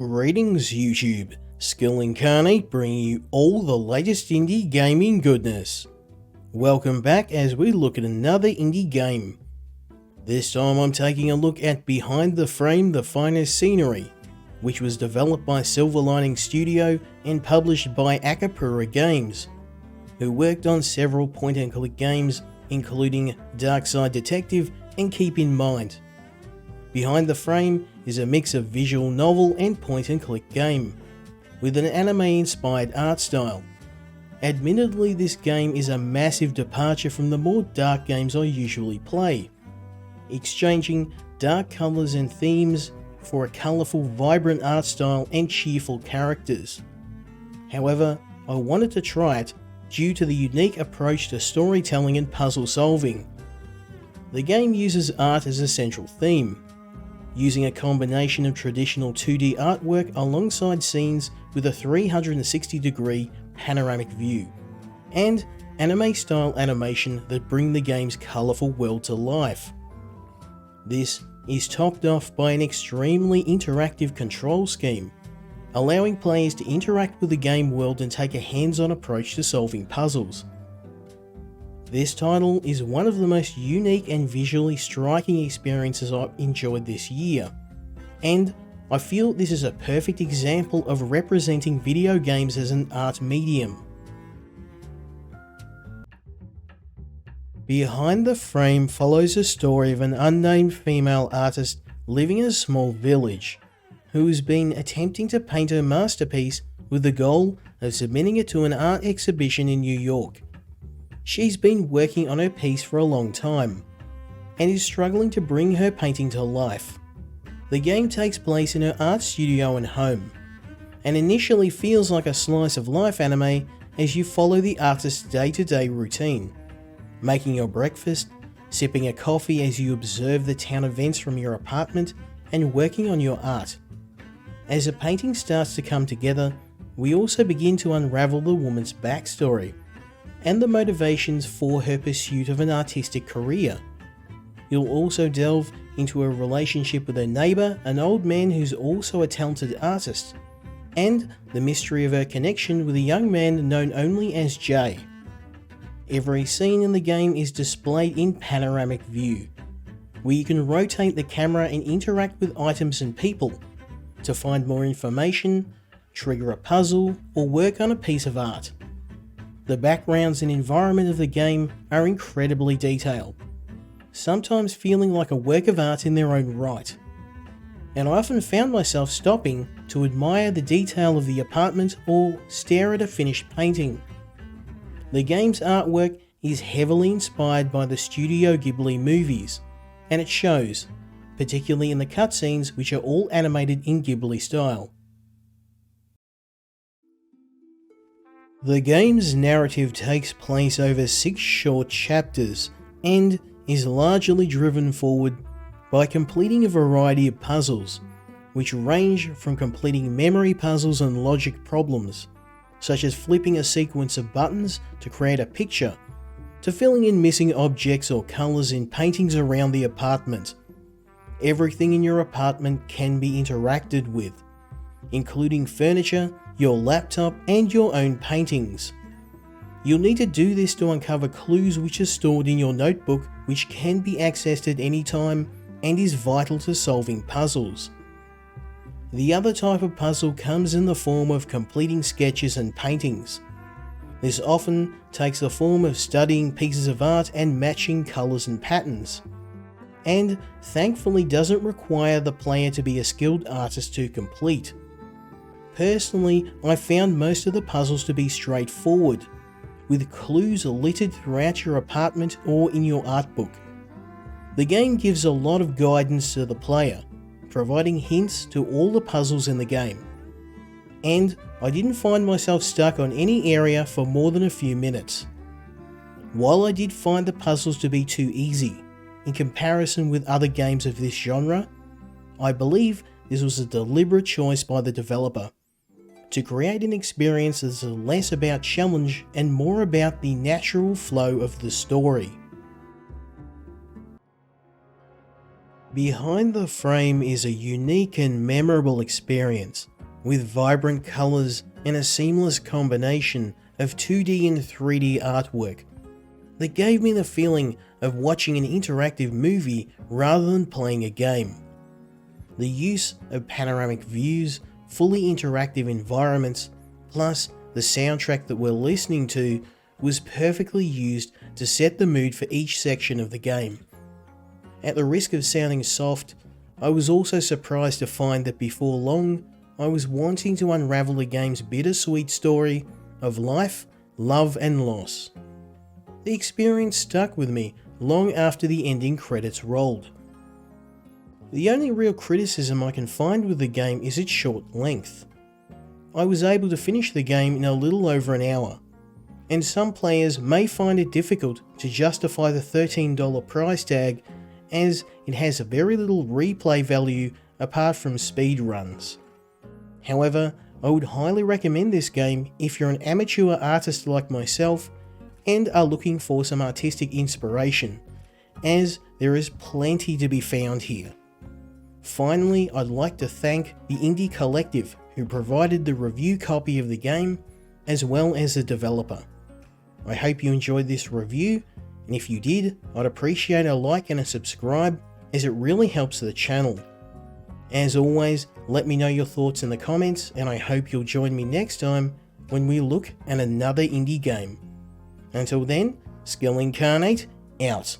Greetings YouTube, Skill Incarnate bringing you all the latest indie gaming goodness. Welcome back as we look at another indie game. This time I'm taking a look at Behind the Frame the Finest Scenery, which was developed by Silver Lining Studio and published by Akupara Games, who worked on several point-and-click games including Dark Side Detective and Keep in Mind. Behind the Frame is a mix of visual novel and point-and-click game, with an anime-inspired art style. Admittedly, this game is a massive departure from the more dark games I usually play, exchanging dark colours and themes for a colourful, vibrant art style and cheerful characters. However, I wanted to try it due to the unique approach to storytelling and puzzle solving. The game uses art as a central theme, using a combination of traditional 2D artwork alongside scenes with a 360-degree panoramic view, and anime-style animation that bring the game's colourful world to life. This is topped off by an extremely interactive control scheme, allowing players to interact with the game world and take a hands-on approach to solving puzzles. This title is one of the most unique and visually striking experiences I've enjoyed this year, and I feel this is a perfect example of representing video games as an art medium. Behind the Frame follows the story of an unnamed female artist living in a small village, who has been attempting to paint her masterpiece with the goal of submitting it to an art exhibition in New York. She's been working on her piece for a long time, and is struggling to bring her painting to life. The game takes place in her art studio and home, and initially feels like a slice of life anime as you follow the artist's day-to-day routine, making your breakfast, sipping a coffee as you observe the town events from your apartment, and working on your art. As the painting starts to come together, we also begin to unravel the woman's backstory, and the motivations for her pursuit of an artistic career. You'll also delve into a relationship with her neighbour, an old man who's also a talented artist, and the mystery of her connection with a young man known only as Jay. Every scene in the game is displayed in panoramic view, where you can rotate the camera and interact with items and people to find more information, trigger a puzzle, or work on a piece of art. The backgrounds and environment of the game are incredibly detailed, sometimes feeling like a work of art in their own right, and I often found myself stopping to admire the detail of the apartment or stare at a finished painting. The game's artwork is heavily inspired by the Studio Ghibli movies, and it shows, particularly in the cutscenes, which are all animated in Ghibli style. The game's narrative takes place over 6 short chapters and is largely driven forward by completing a variety of puzzles, which range from completing memory puzzles and logic problems, such as flipping a sequence of buttons to create a picture, to filling in missing objects or colours in paintings around the apartment. Everything in your apartment can be interacted with, including furniture, your laptop, and your own paintings. You'll need to do this to uncover clues which are stored in your notebook, which can be accessed at any time and is vital to solving puzzles. The other type of puzzle comes in the form of completing sketches and paintings. This often takes the form of studying pieces of art and matching colours and patterns, and thankfully doesn't require the player to be a skilled artist to complete. Personally, I found most of the puzzles to be straightforward, with clues littered throughout your apartment or in your art book. The game gives a lot of guidance to the player, providing hints to all the puzzles in the game, and I didn't find myself stuck on any area for more than a few minutes. While I did find the puzzles to be too easy in comparison with other games of this genre, I believe this was a deliberate choice by the developer to create an experience that's less about challenge and more about the natural flow of the story. Behind the Frame is a unique and memorable experience with vibrant colours and a seamless combination of 2D and 3D artwork that gave me the feeling of watching an interactive movie rather than playing a game. The use of panoramic views, fully interactive environments, plus the soundtrack that we're listening to was perfectly used to set the mood for each section of the game. At the risk of sounding soft, I was also surprised to find that before long, I was wanting to unravel the game's bittersweet story of life, love and loss. The experience stuck with me long after the ending credits rolled. The only real criticism I can find with the game is its short length. I was able to finish the game in a little over an hour, and some players may find it difficult to justify the $13 price tag as it has very little replay value apart from speed runs. However, I would highly recommend this game if you're an amateur artist like myself and are looking for some artistic inspiration, as there is plenty to be found here. Finally, I'd like to thank the Indie Collective who provided the review copy of the game, as well as the developer. I hope you enjoyed this review, and if you did, I'd appreciate a like and a subscribe, as it really helps the channel. As always, let me know your thoughts in the comments, and I hope you'll join me next time when we look at another indie game. Until then, Skill Incarnate, out.